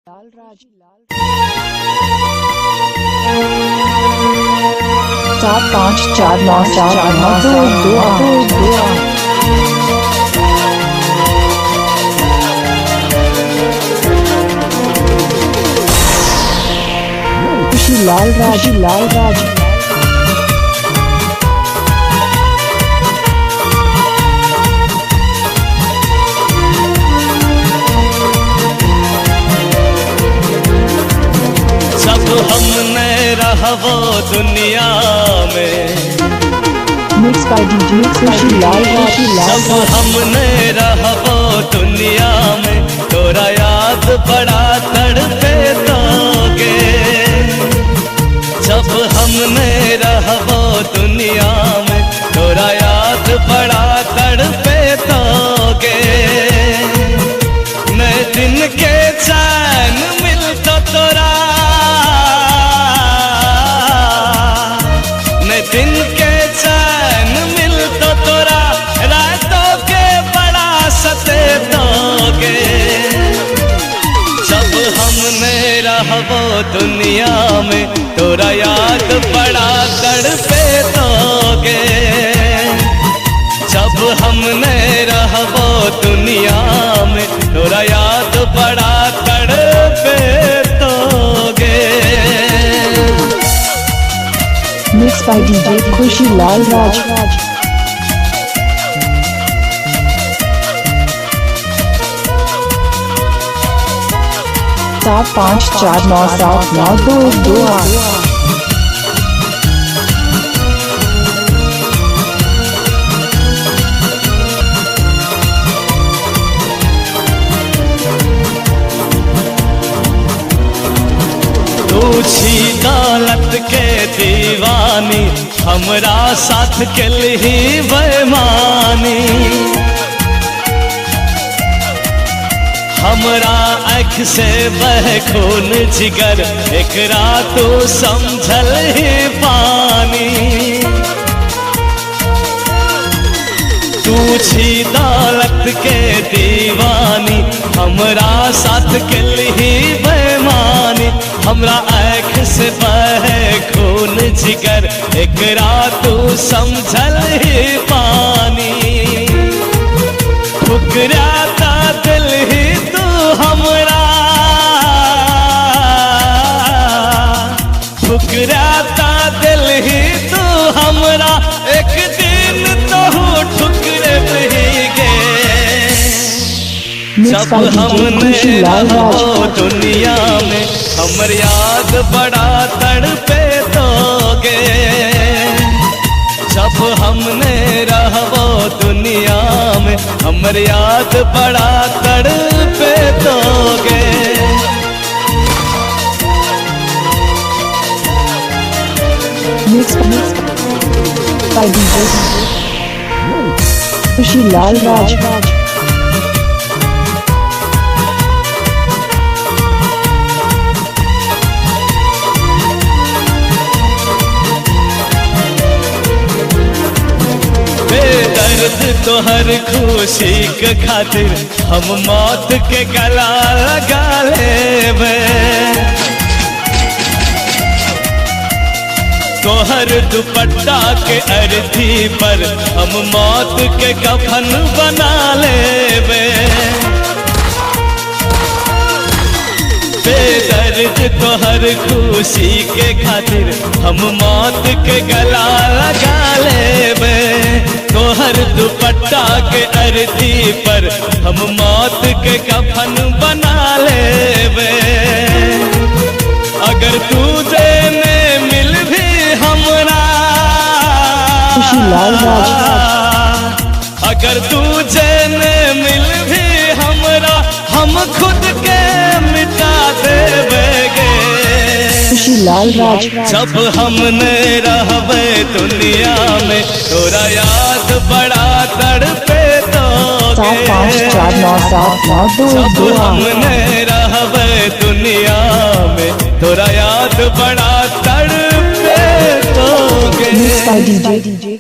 लाल राज 7 5 4 9 4 9 2 खुशी लाल राज हमने रहबो दुनिया में mix by DJ Khushi Lal राज जब हमने रहबो दुनिया में तोरा याद बड़ा तड़पे दोगे जब हमने रहबो दुनिया में तोरा याद बड़ा तड़पे दोगे मैं दिन के चैन मिलता तोरा दिन के चैन मिल तो तोरा रातों के बड़ा सतेतोगे जब हमने रहबो दुनिया में तोरा याद बड़ा तड़पे दोगे जब हमने रहबो दुनिया में तोरा याद बड़ा तड़पे दोगे mix by DJ Khushi Lal Raj 7 5 4 9 7 9 2 2 8 छी दौलत के दीवानी हमरा साथ के लिए बेईमानी हमरा आँख से बह खून जिगर एकरा तू समझल ही पानी तू छी दौलत के दीवानी हमरा साथ के लिए बेईमानी हमरा आँख से बहे खून जिगर एकरा तू समझल ही पानी ठुकराता दिल ही तू हमरा ठुकराता दिल ही तू हमरा एक दिन तो ठुकरे गे जब हमने रहबो दुनिया में हमर याद बड़ा तड़पे दोगे जब हमने रहबो दुनिया में हमर याद बड़ा तड़पे दोगे mix by DJ Khushi Lal राज दर्द तोहर खुशी के खातिर हम मौत के गला लगा लेबे तोहर दुपट्टा के अर्थी पर हम मौत के कफन बना लेबे बेदर्द तोहर खुशी के खातिर हम मौत के गला लगा लेबे तोहर दुपट्टा के अर्थी पर हम मौत के कफन बना लेबे अगर तू देने मिल भी हमरा खुशी लाल राज अगर तू देने मिल भी हमरा हम खुद के मिटा देबेगे खुशी लाल राज जब हमने रहबे दुनिया में तोरा याद बड़ा तड़पे दोगे 7 5 4 9 7 9 2 जब 2 हमने रहबे दुनिया में तोरा याद बड़ा तड़पे दोगे मिक्स बाय डीजे